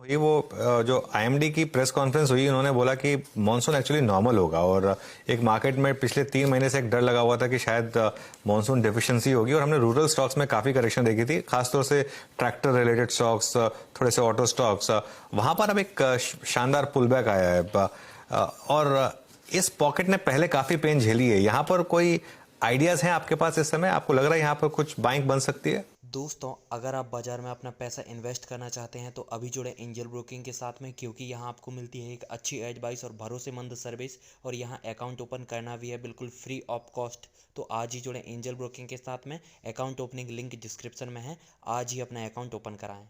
ये वो जो आईएमडी की प्रेस कॉन्फ्रेंस हुई, उन्होंने बोला कि मॉनसून एक्चुअली नॉर्मल होगा और एक मार्केट में पिछले 3 महीने से एक डर लगा हुआ था कि शायद मॉनसून डेफिशिएंसी होगी और हमने रूरल स्टॉक्स में काफी करेक्शन देखी थी, खासतौर से ट्रैक्टर रिलेटेड स्टॉक्स, थोड़े से ऑटो स्टॉक्स, वहां पर अब एक शानदार पुलबैक आया है और इस पॉकेट ने पहले काफी पेन झेली है। यहाँ पर कोई आइडियाज हैं आपके पास इस समय? आपको लग रहा है यहाँ पर कुछ बाइंग बन सकती है? दोस्तों, अगर आप बाजार में अपना पैसा इन्वेस्ट करना चाहते हैं तो अभी जुड़े एंजल ब्रोकिंग के साथ में, क्योंकि यहाँ आपको मिलती है एक अच्छी एडवाइस और भरोसेमंद सर्विस और यहाँ अकाउंट ओपन करना भी है बिल्कुल फ्री ऑफ कॉस्ट। तो आज ही जुड़े एंजल ब्रोकिंग के साथ में, अकाउंट ओपनिंग लिंक डिस्क्रिप्शन में है, आज ही अपना अकाउंट ओपन कराएं।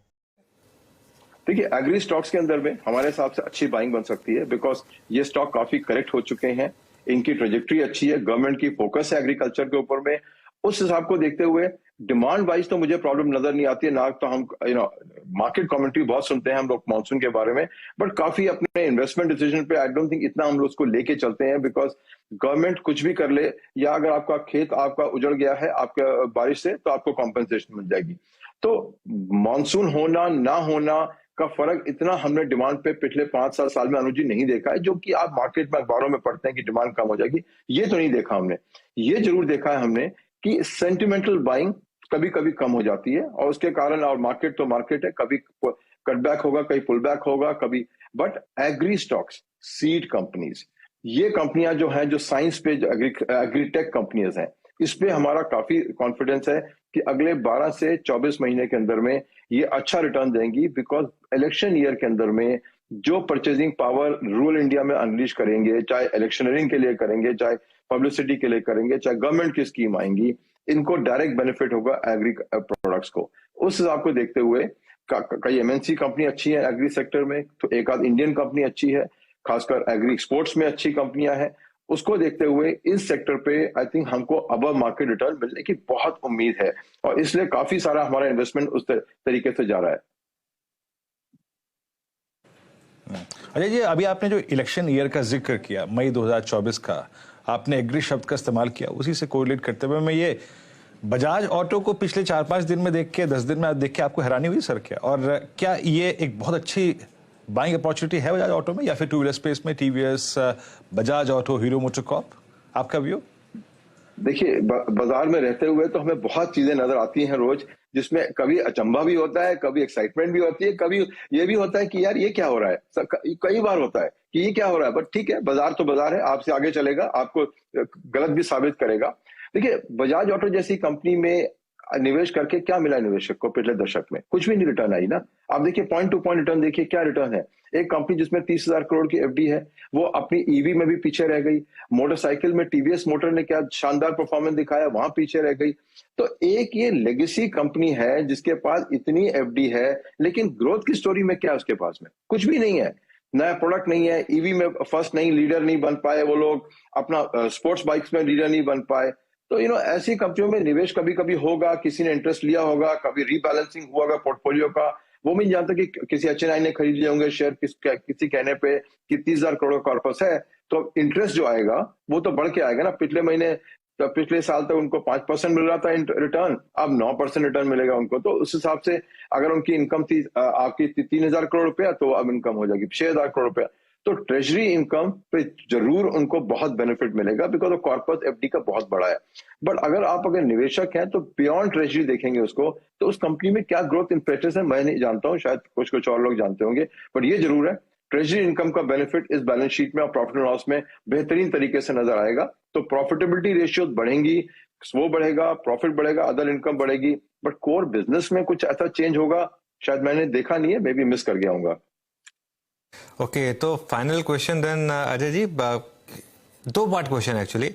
देखिए, एग्री स्टॉक्स के अंदर में हमारे हिसाब से अच्छी बाइंग बन सकती है, बिकॉज ये स्टॉक काफी करेक्ट हो चुके हैं, इनकी ट्रेजेक्ट्री अच्छी है, गवर्नमेंट की फोकस है एग्रीकल्चर के ऊपर में। उस हिसाब को देखते हुए डिमांड वाइज तो मुझे प्रॉब्लम नजर नहीं आती है ना। तो हम मार्केट कमेंट्री बहुत सुनते हैं हम लोग मॉनसून के बारे में, बट काफी अपने इन्वेस्टमेंट डिसीजन पे आई डोंट थिंक इतना हम लोग उसको लेके चलते हैं, बिकॉज गवर्नमेंट कुछ भी कर ले, या अगर आपका खेत आपका उजड़ गया है आपके बारिश से, तो आपको कॉम्पेंसेशन मिल जाएगी। तो मॉनसून होना ना होना का फर्क इतना हमने डिमांड पे पिछले 5-7 साल में अनुजी नहीं देखा है, जो कि आप मार्केट में अखबारों में पढ़ते हैं कि डिमांड कम हो जाएगी, ये तो नहीं देखा हमने। ये जरूर देखा है हमने कि सेंटिमेंटल बाइंग कभी कभी कम हो जाती है और उसके कारण, और मार्केट तो मार्केट है, कभी कटबैक होगा, कभी पुल बैक होगा, कभी। But agri stocks, seed companies, ये कंपनियां जो हैं, जो साइंस पे एग्रीटेक कंपनीज हैं, इस पे हमारा काफी कॉन्फिडेंस है कि अगले 12 से 24 महीने के अंदर में ये अच्छा रिटर्न देंगी, बिकॉज इलेक्शन ईयर के अंदर में जो परचेजिंग पावर रूरल इंडिया में अनलीश करेंगे, चाहे इलेक्शनरिंग के लिए करेंगे, चाहे पब्लिसिटी के लिए करेंगे, चाहे गवर्नमेंट की स्कीम आएंगी, इनको डायरेक्ट बेनिफिट होगा एग्री प्रोडक्ट्स को। उस हिसाब को देखते हुए कई एमएनसी कंपनी अच्छी है एग्री सेक्टर में, तो एक आध इंडियन कंपनी अच्छी है, खासकर एग्री एक्सपोर्ट्स में अच्छी कंपनियां हैं। उसको देखते हुए इस सेक्टर पे आई थिंक हमको अबव मार्केट रिटर्न मिलने की बहुत उम्मीद है और इसलिए काफी सारा हमारा इन्वेस्टमेंट उस तरीके से जा रहा है। अजय जी, अभी आपने जो इलेक्शन ईयर का जिक्र किया, मई 2024 का, आपने एग्री शब्द का इस्तेमाल किया, उसी से कोरिलेट करते हुए मैं ये बजाज ऑटो को पिछले 4-5 दिन में देख के, 10 दिन में देख के आपको हैरानी हुई सर क्या? और क्या ये एक बहुत अच्छी बाइंग अपॉर्चुनिटी है बजाज ऑटो में, या फिर टू व्हीलर स्पेस में TVS, Bajaj auto, hero MotoCorp? आपका व्यू? देखिए, बाजार में रहते हुए तो हमें बहुत चीजें नजर आती हैं रोज, जिसमें कभी अचंभा भी होता है, कभी एक्साइटमेंट भी होती है, कभी ये भी होता है कि यार ये क्या हो रहा है। कई बार होता है कि ये क्या हो रहा है, बट ठीक है, बाजार तो बाजार है, आपसे आगे चलेगा, आपको गलत भी साबित करेगा। देखिए, बजाज ऑटो जैसी कंपनी में निवेश करके क्या मिला निवेशक को पिछले दशक में? कुछ भी नहीं रिटर्न आई ना। आप देखिए, पॉइंट टू पॉइंट रिटर्न देखिए, क्या रिटर्न है। एक कंपनी जिसमें 30,000 करोड़ की एफडी है, वो अपनी ईवी में भी पीछे रह गई। मोटरसाइकिल में टीवीएस मोटर ने क्या शानदार परफॉर्मेंस दिखाया, वहां पीछे रह गई। तो एक ये लेगेसी कंपनी है जिसके पास इतनी एफडी है, लेकिन ग्रोथ की स्टोरी में क्या है उसके पास में? कुछ भी नहीं है, नया प्रोडक्ट नहीं है, ईवी में फर्स्ट नहीं, लीडर नहीं बन पाए वो लोग, अपना स्पोर्ट्स बाइक्स में लीडर नहीं बन पाए। तो ऐसी कंपनियों में निवेश कभी कभी होगा, किसी ने इंटरेस्ट लिया होगा, कभी रीबैलेंसिंग हुआ होगा पोर्टफोलियो का, वो भी नहीं जानता कि किसी HNI ने खरीद लिए होंगे शेयर किसी कहने पे कि 30,000 करोड़ कॉर्पस है, तो इंटरेस्ट जो आएगा वो तो बढ़ के आएगा ना। पिछले साल तक उनको 5% मिल रहा था रिटर्न, अब 9% रिटर्न मिलेगा उनको। तो उस हिसाब से अगर उनकी इनकम थी आपकी 3,000 करोड़ रुपया, तो अब इनकम हो जाएगी 6,000 करोड़ रुपया। तो ट्रेजरी इनकम पे जरूर उनको बहुत बेनिफिट मिलेगा, बिकॉज कॉर्पस एफडी का बहुत बड़ा है। बट अगर निवेशक हैं तो बियॉन्ड ट्रेजरी देखेंगे उसको, तो उस कंपनी में क्या ग्रोथ इंप्रेशंस है मैं नहीं जानता हूं, शायद कुछ और लोग जानते होंगे, बट ये जरूर है ट्रेजरी इनकम का बेनिफिट इस बैलेंस शीट में और प्रॉफिट एंड लॉस में बेहतरीन तरीके से नजर आएगा। तो प्रॉफिटेबिलिटी रेशियो बढ़ेंगी, वो बढ़ेगा, प्रॉफिट बढ़ेगा, अदर इनकम बढ़ेगी, बट कोर बिजनेस में कुछ ऐसा चेंज होगा शायद मैंने देखा नहीं है, मैं भी मिस कर गया हूँ। ओके, तो final question then Ajay ji, 2 part question actually.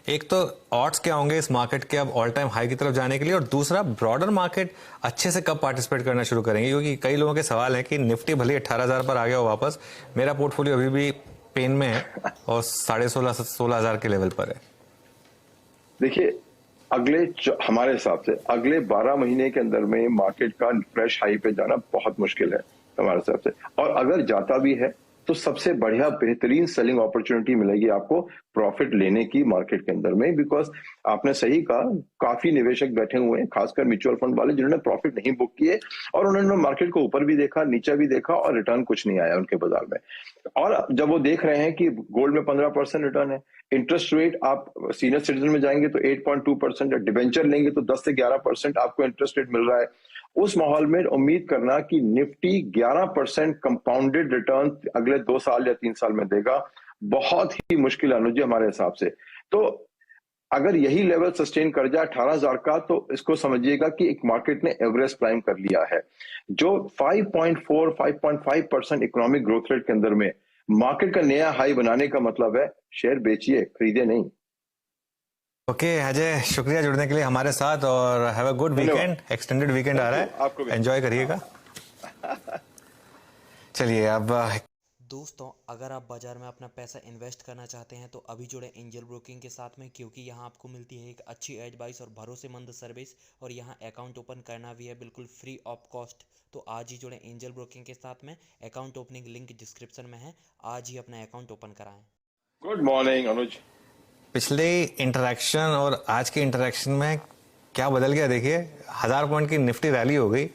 एक तो ऑड्स क्या होंगे इस मार्केट के अब ऑल टाइम हाई की तरफ जाने के लिए, और दूसरा ब्रॉडर मार्केट अच्छे से कब पार्टिसिपेट करना शुरू करेंगे? क्योंकि कई लोगों के सवाल है कि निफ्टी भले 18,000 पर आ गया हो वापस, मेरा पोर्टफोलियो अभी भी पेन में है और 16,500-16,000 के लेवल पर है। देखिए, हमारे हिसाब से अगले 12 महीने के अंदर में मार्केट का फ्रेश हाई पे जाना बहुत मुश्किल है हमारे हिसाब से, और अगर जाता भी है तो सबसे बढ़िया बेहतरीन सेलिंग अपॉर्चुनिटी मिलेगी आपको प्रॉफिट लेने की मार्केट के अंदर में, बिकॉज आपने सही कहा, काफी निवेशक बैठे हुए हैं, खासकर म्यूचुअल फंड वाले, जिन्होंने प्रॉफिट नहीं बुक किए और उन्होंने मार्केट को ऊपर भी देखा, नीचे भी देखा और रिटर्न कुछ नहीं आया उनके बाजार में। और जब वो देख रहे हैं कि गोल्ड में 15% रिटर्न है, इंटरेस्ट रेट आप सीनियर सिटीजन में जाएंगे तो 8.2% है, डिबेंचर लेंगे तो 10 से 11% आपको इंटरेस्ट रेट मिल रहा है। उस माहौल में उम्मीद करना कि निफ्टी 11% कंपाउंडेड रिटर्न अगले 2 साल या 3 साल में देगा, बहुत ही मुश्किल है अनुज जी हमारे हिसाब से। तो अगर यही लेवल सस्टेन कर जाए 18,000 का, तो इसको समझिएगा कि एक मार्केट ने एवरेज प्राइम कर लिया है। जो 5.4-5.5% इकोनॉमिक ग्रोथ रेट के अंदर में मार्केट का नया हाई बनाने का मतलब है शेयर बेचिए, खरीदे नहीं। ओके अजय, शुक्रिया जुड़ने के लिए हमारे साथ और have a good weekend. Extended weekend आ रहा है, एंजॉय करिएगा। चलिए अब दोस्तों, अगर आप बाजार में अपना पैसा इन्वेस्ट करना चाहते हैं तो अभी जुड़े एंजल ब्रोकिंग के साथ में, क्योंकि यहाँ आपको मिलती है एक अच्छी एडवाइस और भरोसेमंद सर्विस और यहाँ अकाउंट ओपन करना भी है बिल्कुल फ्री ऑफ कॉस्ट। तो आज ही जुड़े एंजल ब्रोकिंग के साथ में, अकाउंट ओपनिंग लिंक डिस्क्रिप्शन में है, आज ही अपना अकाउंट ओपन कराएं। गुड मॉर्निंग अनुज। पिछले इंटरेक्शन और आज के इंटरेक्शन में क्या बदल गया देखिए। 1000 पॉइंट की निफ्टी रैली हो गई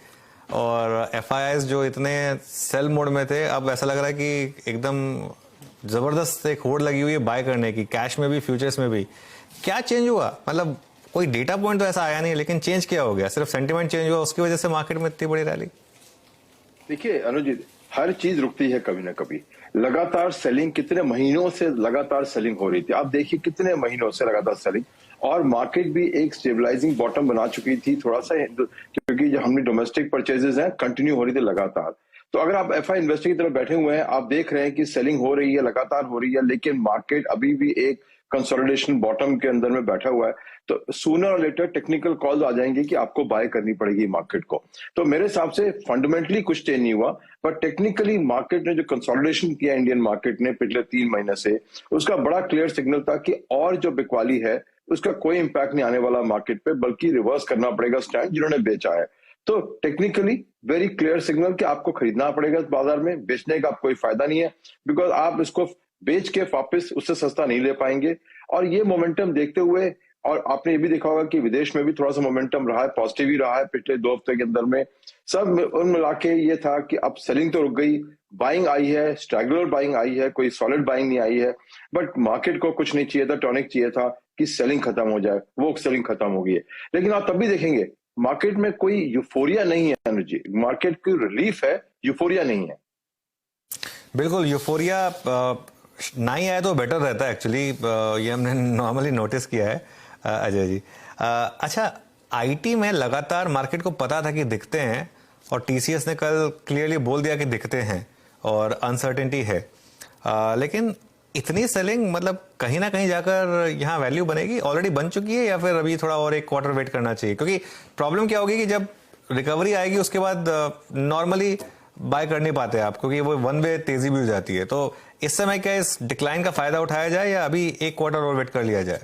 और एफआईआईज जो इतने सेल मोड में थे, अब ऐसा लग रहा है कि एकदम जबरदस्त एक होड़ लगी हुई है बाय करने की, कैश में भी फ्यूचर्स में भी। क्या चेंज हुआ? मतलब कोई डेटा पॉइंट तो ऐसा आया नहीं, लेकिन चेंज क्या हो गया? सिर्फ सेंटिमेंट चेंज हुआ, उसकी वजह से मार्केट में इतनी बड़ी रैली? देखिए अनुज जी, हर चीज रुकती है कभी ना कभी। लगातार सेलिंग, कितने महीनों से लगातार सेलिंग हो रही थी, आप देखिए कितने महीनों से लगातार सेलिंग, और मार्केट भी एक स्टेबलाइजिंग बॉटम बना चुकी थी थोड़ा सा, क्योंकि जो हमने डोमेस्टिक परचेजेस हैं कंटिन्यू हो रही थी लगातार। तो अगर आप एफआई इन्वेस्टर की तरफ बैठे हुए हैं, आप देख रहे हैं कि सेलिंग हो रही है, लगातार हो रही है, लेकिन मार्केट अभी भी एक कंसोलिडेशन बॉटम के अंदर में बैठा हुआ है। तो सूनर और लेटर टेक्निकल कॉल्स आ जाएंगे कि आपको बाय करनी पड़ेगी मार्केट को। तो मेरे हिसाब से फंडामेंटली कुछ चेंज नहीं हुआ, पर टेक्निकली मार्केट ने जो कंसोलिडेशन किया इंडियन मार्केट ने पिछले 3 महीने से, उसका बड़ा क्लियर सिग्नल था कि और जो बिकवाली है उसका कोई इंपैक्ट नहीं आने वाला मार्केट पे, बल्कि रिवर्स करना पड़ेगा स्टैंड जिन्होंने बेचा है। तो टेक्निकली वेरी क्लियर सिग्नल कि आपको खरीदना पड़ेगा इस बाजार में, बेचने का कोई फायदा नहीं है, बिकॉज आप इसको बेच के वापस उससे सस्ता नहीं ले पाएंगे। और ये मोमेंटम देखते हुए, और आपने ये भी देखा होगा कि विदेश में भी थोड़ा सा मोमेंटम रहा है, पॉजिटिव ही रहा है पिछले 2 हफ्ते के अंदर में। सब उन मिला के ये था कि अब सेलिंग तो रुक गई, बाइंग आई है, स्ट्रैगुलर बाइंग आई है, कोई सॉलिड बाइंग नहीं आई है। बट मार्केट को कुछ नहीं चाहिए था, टॉनिक चाहिए था कि सेलिंग खत्म हो जाए, वो सेलिंग खत्म हो गई है। लेकिन आप तब भी देखेंगे मार्केट में कोई यूफोरिया नहीं है अनुजी, मार्केट की रिलीफ है, यूफोरिया नहीं है। बिल्कुल, यूफोरिया नहीं आया तो बेटर रहता है एक्चुअली, ये हमने नॉर्मली नोटिस किया है अजय जी। अच्छा, आईटी में लगातार मार्केट को पता था कि दिखते हैं, और टीसीएस ने कल क्लियरली बोल दिया कि दिखते हैं और अनसर्टेनिटी है, लेकिन इतनी सेलिंग, मतलब कहीं ना कहीं जाकर यहाँ वैल्यू बनेगी, ऑलरेडी बन चुकी है, या फिर अभी थोड़ा और एक क्वार्टर वेट करना चाहिए? क्योंकि प्रॉब्लम क्या होगी कि जब रिकवरी आएगी उसके बाद नॉर्मली बाय कर नहीं पाते आप, क्योंकि वो वन वे तेजी भी हो जाती है। तो इस समय क्या इस डिक्लाइन का फायदा उठाया जाए या अभी एक क्वार्टर और वेट कर लिया जाए?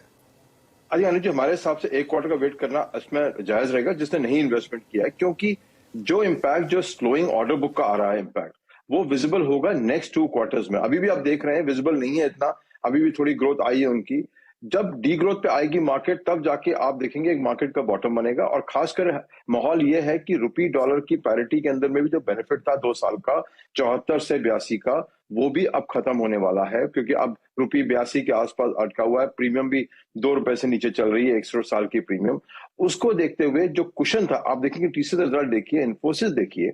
अरे अनुज, हमारे हिसाब से एक क्वार्टर का वेट करना इसमें जायज रहेगा जिसने नहीं इन्वेस्टमेंट किया है, क्योंकि जो इम्पैक्ट जो स्लोइंग ऑर्डर बुक का आ रहा है इम्पैक्ट, वो विजिबल होगा नेक्स्ट 2 क्वार्टर्स में। अभी भी आप देख रहे हैं विजिबल नहीं है इतना, अभी भी थोड़ी ग्रोथ आई है उनकी। जब डी ग्रोथ पे आएगी मार्केट, तब जाके आप देखेंगे एक मार्केट का बॉटम बनेगा। और खासकर माहौल ये है कि रुपी डॉलर की पैरिटी के अंदर में भी जो बेनिफिट था 2 साल का 74 से 82 का, वो भी अब खत्म होने वाला है, क्योंकि अब रुपी 82 के आसपास अटका हुआ है। प्रीमियम भी 2 रुपए से नीचे चल रही है, 100 साल की प्रीमियम। उसको देखते हुए जो कुशन था, आप देखेंगे टीसीएस रिजल्ट देखिए, इन्फोसिस देखिए,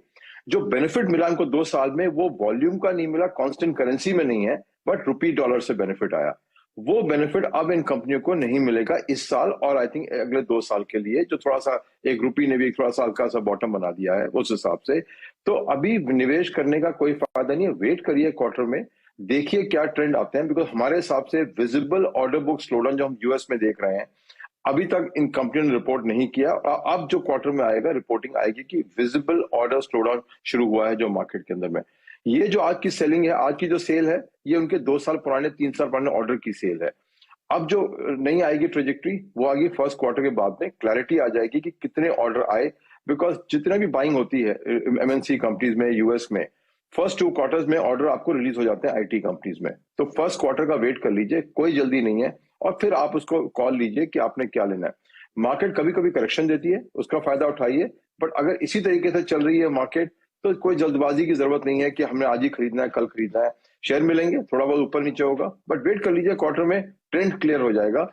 जो बेनिफिट मिला इनको 2 साल में, वो वॉल्यूम का नहीं मिला, कांस्टेंट करेंसी में नहीं है, बट रुपी डॉलर से बेनिफिट आया। वो बेनिफिट अब इन कंपनियों को नहीं मिलेगा इस साल, और आई थिंक अगले 2 साल के लिए, जो थोड़ा सा एक रुपी ने भी थोड़ा सा हल्का सा बॉटम बना दिया है उस हिसाब से। तो अभी निवेश करने का कोई फायदा नहीं है, वेट करिए क्वार्टर में, देखिए क्या ट्रेंड आते हैं। बिकॉज हमारे हिसाब से विजिबल ऑर्डर बुक स्लोडाउन जो हम यूएस में देख रहे हैं, अभी तक इन कंपनियों ने रिपोर्ट नहीं किया। अब जो क्वार्टर में आएगा रिपोर्टिंग आएगी कि विजिबल ऑर्डर स्लोडाउन शुरू हुआ है जो मार्केट के अंदर में। ये जो आज की सेलिंग है, आज की जो सेल है, ये उनके 2 साल पुराने 3 साल पुराने ऑर्डर की सेल है। अब जो नहीं आएगी ट्रेजेक्ट्री, वो आएगी फर्स्ट क्वार्टर के बाद में, क्लैरिटी आ जाएगी कि कितने ऑर्डर आए। बिकॉज जितना भी बाइंग होती है एमएनसी कंपनीज में यूएस में, फर्स्ट 2 क्वार्टर्स में ऑर्डर आपको रिलीज हो जाते हैं आईटी कंपनीज में, तो फर्स्ट क्वार्टर का वेट कर लीजिए, कोई जल्दी नहीं है, और फिर आप उसको कॉल लीजिए कि आपने क्या लेना है। मार्केट कभी कभी करेक्शन देती है, उसका फायदा उठाइए, बट अगर इसी तरीके से चल रही है मार्केट तो कोई जल्दबाजी की जरूरत नहीं है कि हमने आज ही खरीदना है, कल खरीदना है। शेयर मिलेंगे, थोड़ा बहुत ऊपर नीचे होगा, बट वेट कर लीजिए, क्वार्टर में ट्रेंड क्लियर हो जाएगा।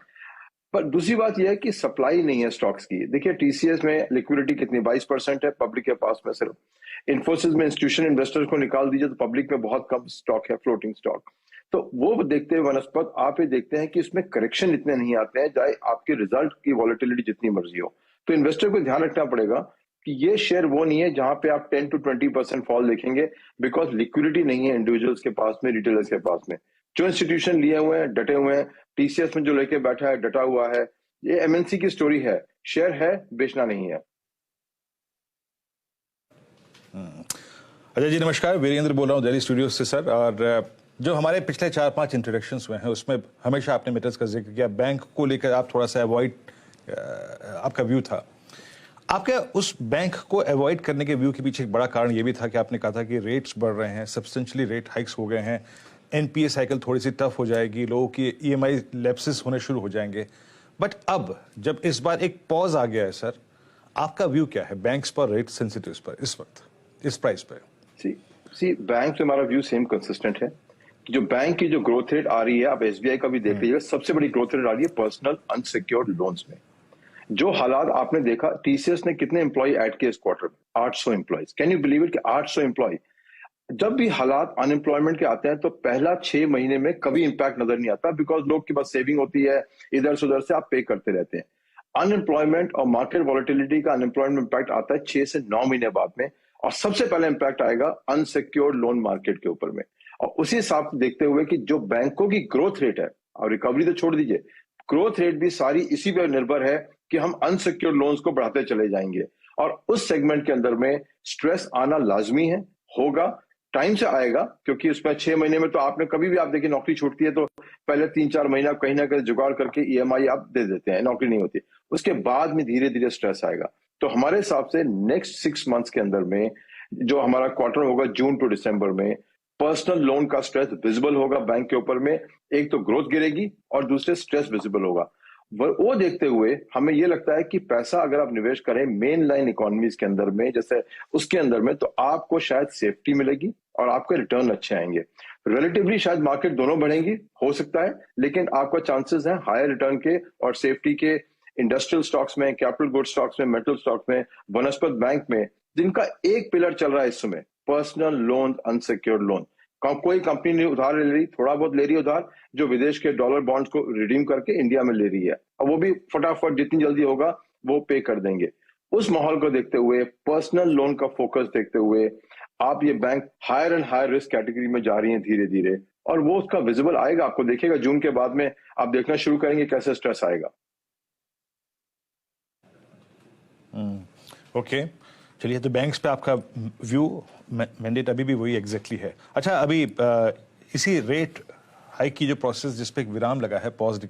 पर दूसरी बात यह है कि सप्लाई नहीं है स्टॉक्स की। देखिए टीसीएस में लिक्विडिटी कितनी 22% है पब्लिक के पास में सिर्फ। इन्फोसिस में इंस्टीट्यूशन इन्वेस्टर्स को निकाल दीजिए तो पब्लिक में बहुत कम स्टॉक है, फ्लोटिंग स्टॉक। तो वो देखते हुए वनस्पत आप ये देखते हैं कि इसमें करेक्शन इतने नहीं आते हैं, चाहे आपके रिजल्ट की वॉलेटिलिटी जितनी मर्जी हो। तो इन्वेस्टर को ध्यान रखना पड़ेगा कि ये शेयर वो नहीं है जहां पे आप 10 to 20% फॉल देखेंगे, बिकॉज लिक्विडिटी नहीं है इंडिविजुअल्स के पास में, रिटेलर्स के पास में। जो इंस्टीट्यूशन लिए हुए हैं, डटे हुए हैं, टीसीएस में जो लेके बैठा है, डटा हुआ है, ये एमएनसी की स्टोरी है, शेयर है, बेचना नहीं है। अजय जी नमस्कार, वीरेंद्र बोल रहा हूँ दिल्ली स्टूडियो से सर। और जो हमारे पिछले 4-5 इंट्रोडक्शंस हुए हैं उसमें हमेशा आपने मेटल्स का जिक्र किया, बैंक को लेकर आप थोड़ा सा अवॉइड आपका व्यू था। आपके उस बैंक को अवॉइड करने के व्यू के पीछे एक बड़ा कारण ये भी था कि आपने कहा था कि रेट्स बढ़ रहे हैं, सब्सटेंशियली रेट हाइक्स हो गए हैं, एनपीए साइकिल थोड़ी सी टफ हो जाएगी, लोगों की ईएमआई लैप्सेस होने शुरू हो जाएंगे। बट अब जब इस बार एक पॉज आ गया है सर, आपका व्यू क्या है बैंक्स पर, रेट सेंसिटिव्स पर इस वक्त, इस प्राइस पर? सी बैंक से हमारा व्यू सेम कंसिस्टेंट है। जो बैंक की जो ग्रोथ रेट आ रही है, आप एसबीआई का भी देख लीजिएगा, सबसे बड़ी ग्रोथ रेट आ रही है पर्सनल अनसिक्योर्ड लोन्स में। जो हालात आपने देखा, टीसीएस ने कितने एम्प्लॉय ऐड किए इस क्वार्टर में? 800 employees. Can you believe it कि 800 एम्प्लॉय। जब भी हालात अनएम्प्लॉयमेंट के आते हैं तो पहला 6 महीने में कभी इंपैक्ट नजर नहीं आता, बिकॉज लोग के पास सेविंग होती है, इधर से उधर से आप पे करते रहते हैं। अनएम्प्लॉयमेंट और मार्केट वॉलेटिलिटी का अनएम्प्लॉयमेंट इंपैक्ट आता है 6 से 9 महीने बाद में, और सबसे पहले इंपैक्ट आएगा अनसिक्योर्ड लोन मार्केट के ऊपर में। और उसी हिसाब से देखते हुए कि जो बैंकों की ग्रोथ रेट है, और रिकवरी तो छोड़ दीजिए, ग्रोथ रेट भी सारी इसी पर निर्भर है कि हम अनसिक्योर्ड लोन्स को बढ़ाते चले जाएंगे, और उस सेगमेंट के अंदर में स्ट्रेस आना लाजमी है, होगा, टाइम से आएगा, क्योंकि उसमें 6 महीने में तो आपने कभी भी, आप देखिए नौकरी छूटती है तो पहले 3-4 महीना कहीं ना कहीं जुगाड़ करके ईएमआई आप दे देते हैं, नौकरी नहीं होती, उसके बाद में धीरे धीरे स्ट्रेस आएगा। तो हमारे हिसाब से नेक्स्ट 6 मंथ्स के अंदर में जो हमारा क्वार्टर होगा जून टू दिसंबर में, पर्सनल लोन का स्ट्रेस विजिबल होगा बैंक के ऊपर में। एक तो ग्रोथ गिरेगी और दूसरे स्ट्रेस विजिबल होगा। वो देखते हुए हमें ये लगता है कि पैसा अगर आप निवेश करें मेन लाइन इकोनॉमीज के अंदर में, जैसे उसके अंदर में, तो आपको शायद सेफ्टी मिलेगी और आपके रिटर्न अच्छे आएंगे। रिलेटिवली शायद मार्केट दोनों बढ़ेंगी, हो सकता है, लेकिन आपका चांसेस है हायर रिटर्न के और सेफ्टी के इंडस्ट्रियल स्टॉक्स में, कैपिटल गुड स्टॉक्स में, मेटल स्टॉक्स में, वनस्पत बैंक में, जिनका एक पिलर चल रहा है इस समय, पर्सनल लोन, अनसिक्योर्ड लोन। कोई कंपनी नहीं उधार ले रही, थोड़ा बहुत ले रही है उधार, जो विदेश के डॉलर बॉन्ड्स को रिडीम करके इंडिया में ले रही है, और वो भी फटाफट जितनी जल्दी होगा वो पे कर देंगे। उस माहौल को देखते हुए, पर्सनल लोन का फोकस देखते हुए, आप ये bank higher and higher risk category में जा रही है धीरे धीरे, और वो उसका विजिबल आएगा, आपको देखिएगा जून के बाद में आप देखना शुरू करेंगे कैसे स्ट्रेस आएगा। ओके, चलिए, तो बैंक्स पे आपका व्यू, मैंडेट अभी भी वही एग्जैक्टली है। अच्छा, अभी इसी रेट हाइक की जो प्रोसेस जिस पे एक विराम लगा है, पॉज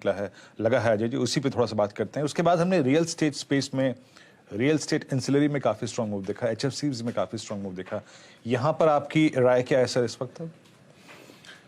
लगा है अजय जी, उसी पे थोड़ा सा बात करते हैं। उसके बाद हमने रियल स्टेट स्पेस में, रियल स्टेट एंसिलरी में काफी स्ट्रांग मूव देखा, एचएफसीज में काफी स्ट्रांग मूव देखा। यहाँ पर आपकी राय क्या है सर इस वक्त?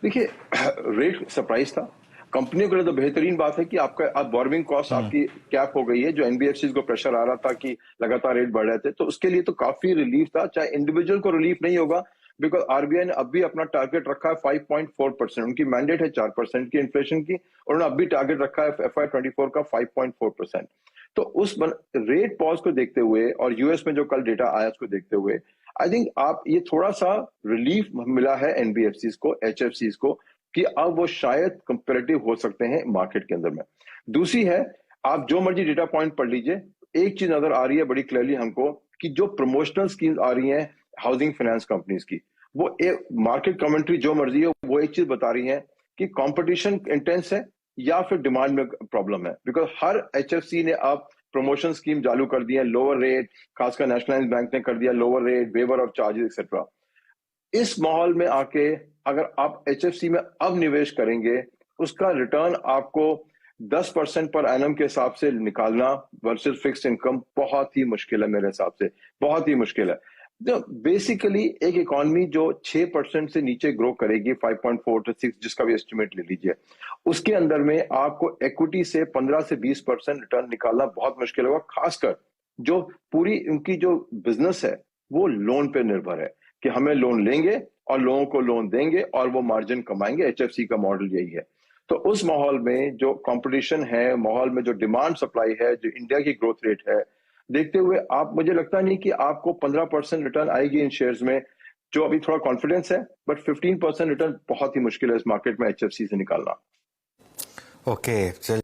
देखिए, रेट सरप्राइज था कंपनियों के लिए। तो बेहतरीन बात है कि आपका अब बोरोइंग कॉस्ट आपकी कैप हो गई है, जो एनबीएफसी को प्रेशर आ रहा था कि लगातार रेट बढ़ रहे थे, तो उसके लिए तो काफी रिलीफ था। चाहे इंडिविजुअल को रिलीफ नहीं होगा, बिकॉज आरबीआई ने अब भी अपना टारगेट रखा है 5.4%, उनकी मैंडेट है 4% की इन्फ्लेशन की, और उन्होंने अब भी टारगेट रखा है FY24 का 5.4%। तो उस रेट पॉज को देखते हुए और यूएस में जो कल डेटा आया उसको देखते हुए, आई थिंक आप ये थोड़ा सा रिलीफ मिला है एनबीएफसी को, एचएफसी को, कि अब वो शायद कंपैरेटिव हो सकते हैं मार्केट के अंदर में। दूसरी है, आप जो मर्जी डेटा पॉइंट पढ़ लीजिए, एक चीज नजर आ रही है बड़ी क्लियरली हमको, कि जो प्रमोशनल स्कीम्स आ रही हैं हाउसिंग फाइनेंस कंपनीज की, वो एक मार्केट कमेंट्री जो मर्जी है, वो एक चीज बता रही है कि कंपटीशन इंटेंस है या फिर डिमांड में प्रॉब्लम है। बिकॉज हर एचएफसी ने अब प्रमोशन स्कीम चालू कर दी है, लोअर रेट, खासकर नेशनलाइज्ड बैंक ने कर दिया lower rate, waiver of charges etcetera. इस माहौल में आके अगर आप एचएफसी में अब निवेश करेंगे, उसका रिटर्न आपको 10% पर एनम के हिसाब से निकालना वर्सेस फिक्स्ड इनकम बहुत ही मुश्किल है, मेरे हिसाब से बहुत ही मुश्किल है। बेसिकली एक इकोनॉमी जो 6% से नीचे ग्रो करेगी, 5.4 to 6 जिसका भी एस्टिमेट ले लीजिए, उसके अंदर में आपको इक्विटी से 15 से 20% रिटर्न निकालना बहुत मुश्किल होगा। खासकर जो पूरी उनकी जो बिजनेस है वो लोन पे निर्भर है कि हमें लोन लेंगे और लोगों को लोन देंगे और वो मार्जिन कमाएंगे। HFC का मॉडल यही है। तो उस माहौल में जो कंपटीशन है, माहौल में जो डिमांड सप्लाई है, जो इंडिया की ग्रोथ रेट है, देखते हुए आप मुझे लगता नहीं कि आपको 15% रिटर्न आएगी इन शेयर्स में, जो अभी थोड़ा कॉन्फिडेंस है, बट 15% रिटर्न बहुत ही मुश्किल है इस मार्केट में HFC से निकालना। ओके, चलिए।